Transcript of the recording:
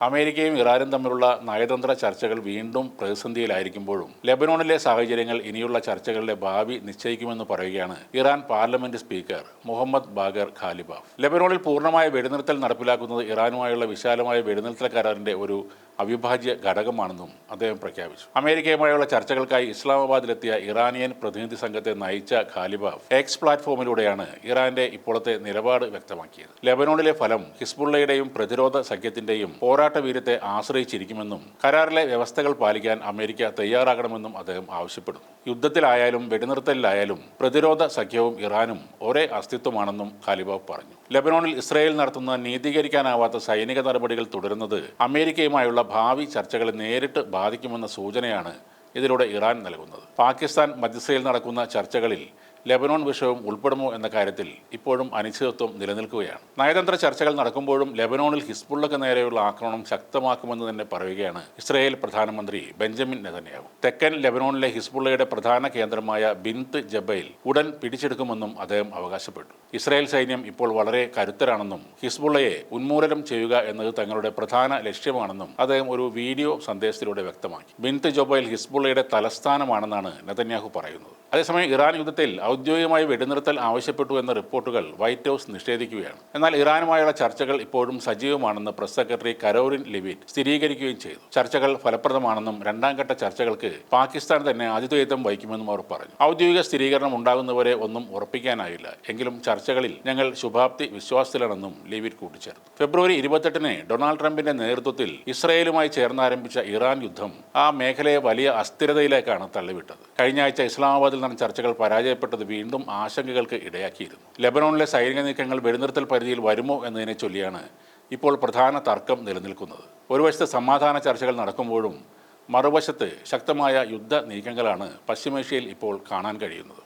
അമേരിക്കയും ഇറാനും തമ്മിലുള്ള നയതന്ത്ര ചർച്ചകൾ വീണ്ടും പ്രതിസന്ധിയിലായിരിക്കുമ്പോഴും ലെബനോണിലെ സാഹചര്യങ്ങൾ ഇനിയുള്ള ചർച്ചകളുടെ ഭാവി നിശ്ചയിക്കുമെന്ന് പറയുകയാണ് Iran parliament speaker Mohammad Bagher Ghalibaf. ലെബനോണിൽ പൂർണ്ണമായ വെടിനിർത്തൽ നടപ്പിലാക്കുന്നത് ഇറാനുമായുള്ള വിശാലമായ വെടിനിർത്തൽ കരാറിന്റെ ഒരു അവിഭാജ്യ ഘടകമാണെന്നും അദ്ദേഹം പ്രഖ്യാപിച്ചു. അമേരിക്കയുമായുള്ള ചർച്ചകൾക്കായി ഇസ്ലാമാബാദിലെത്തിയ ഇറാനിയൻ പ്രതിനിധി സംഘത്തെ നയിച്ച ഖാലിബാഫ് എക്സ് പ്ലാറ്റ്ഫോമിലൂടെയാണ് ഇറാന്റെ ഇപ്പോഴത്തെ നിലപാട് വ്യക്തമാക്കിയത്. ലെബനോണിലെ ഫലം ഹിസ്ബുള്ളയുടെയും പ്രതിരോധ സഖ്യത്തിന്റെയും പോരാട്ടവീര്യത്തെ ആശ്രയിച്ചിരിക്കുമെന്നും കരാറിലെ വ്യവസ്ഥകൾ പാലിക്കാൻ അമേരിക്ക തയ്യാറാകണമെന്നും അദ്ദേഹം ആവശ്യപ്പെടുന്നു. യുദ്ധത്തിലായാലും വെടിനിർത്തലിലായാലും പ്രതിരോധ സഖ്യവും ഇറാനും ഒരേ അസ്തിത്വമാണെന്നും ഖാലിബാഫ് പറഞ്ഞു. ലെബനോണിൽ ഇസ്രായേൽ നടത്തുന്ന നീതീകരിക്കാനാവാത്ത സൈനിക നടപടികൾ തുടരുന്നത് അമേരിക്കയുമായുള്ള ഭാവി ചർച്ചകളെ നേരിട്ട് ബാധിക്കുമെന്ന സൂചനയാണ് ഇതിലൂടെ ഇറാൻ നൽകുന്നത്. പാകിസ്ഥാൻ മധ്യസ്ഥയിൽ നടക്കുന്ന ചർച്ചകളിൽ ലെബനോൺ വിഷയവും ഉൾപ്പെടുമോ എന്ന കാര്യത്തിൽ ഇപ്പോഴും അനിശ്ചിതത്വം നിലനിൽക്കുകയാണ്. നയതന്ത്ര ചർച്ചകൾ നടക്കുമ്പോഴും ലെബനോണിൽ ഹിസ്ബുള്ളക്ക് നേരെയുള്ള ആക്രമണം ശക്തമാക്കുമെന്ന് തന്നെ പറയുകയാണ് ഇസ്രായേൽ പ്രധാനമന്ത്രി ബെഞ്ചമിൻ നെതന്യാഹു. തെക്കൻ ലെബനോണിലെ ഹിസ്ബുള്ളയുടെ പ്രധാന കേന്ദ്രമായ ബിൻത് ജബൈൽ ഉടൻ പിടിച്ചെടുക്കുമെന്നും അദ്ദേഹം അവകാശപ്പെട്ടു. ഇസ്രായേൽ സൈന്യം ഇപ്പോൾ വളരെ കരുത്തരാണെന്നും ഹിസ്ബുള്ളയെ ഉന്മൂലനം ചെയ്യുക എന്നത് തങ്ങളുടെ പ്രധാന ലക്ഷ്യമാണെന്നും അദ്ദേഹം ഒരു വീഡിയോ സന്ദേശത്തിലൂടെ വ്യക്തമാക്കി. ബിൻത് ജബൈൽ ഹിസ്ബുള്ളയുടെ തലസ്ഥാനമാണെന്നാണ് നെതന്യാഹു പറയുന്നത്. അതേസമയം ഇറാൻ യുദ്ധത്തിൽ ഔദ്യോഗികമായി വെടിനിർത്തൽ ആവശ്യപ്പെട്ടു എന്ന റിപ്പോർട്ടുകൾ വൈറ്റ് ഹൗസ് നിഷേധിക്കുകയാണ്. എന്നാൽ ഇറാനുമായുള്ള ചർച്ചകൾ ഇപ്പോഴും സജീവമാണെന്ന് പ്രസ് സെക്രട്ടറി കരോലിൻ ലെവിറ്റ് സ്ഥിരീകരിക്കുകയും ചെയ്തു. ചർച്ചകൾ ഫലപ്രദമാണെന്നും രണ്ടാം ഘട്ട ചർച്ചകൾക്ക് പാകിസ്ഥാൻ തന്നെ ആതിഥേയത്വം വഹിക്കുമെന്നും അവർ പറഞ്ഞു. ഔദ്യോഗിക സ്ഥിരീകരണം ഉണ്ടാകുന്നവരെ ഒന്നും ഉറപ്പിക്കാനായില്ല, എങ്കിലും ചർച്ചകളിൽ ഞങ്ങൾ ശുഭാപ്തി വിശ്വാസത്തിലാണെന്നും ലെവിറ്റ് കൂട്ടിച്ചേർത്തു. ഫെബ്രുവരി 28-ന് ഡൊണാൾഡ് ട്രംപിന്റെ നേതൃത്വത്തിൽ ഇസ്രായേലുമായി ചേർന്നാരംഭിച്ച ഇറാൻ യുദ്ധം ആ മേഖലയെ വലിയ അസ്ഥിരതയിലേക്കാണ് തള്ളിവിട്ടത്. കഴിഞ്ഞ ആഴ്ച ഇസ്ലാമാബാദിൽ നടന്ന ചർച്ചകൾ പരാജയപ്പെട്ടത് വീണ്ടും ആശങ്കകൾക്ക് ഇടയാക്കിയിരുന്നു. ലെബനോണിലെ സൈനിക നീക്കങ്ങൾ വെടിനിർത്തൽ പരിധിയിൽ വരുമോ എന്നതിനെ ചൊല്ലിയാണ് ഇപ്പോൾ പ്രധാന തർക്കം നിലനിൽക്കുന്നത്. ഒരു വശത്ത് സമാധാന ചർച്ചകൾ നടക്കുമ്പോഴും മറുവശത്ത് ശക്തമായ യുദ്ധ നീക്കങ്ങളാണ് പശ്ചിമേഷ്യയിൽ ഇപ്പോൾ കാണാൻ കഴിയുന്നത്.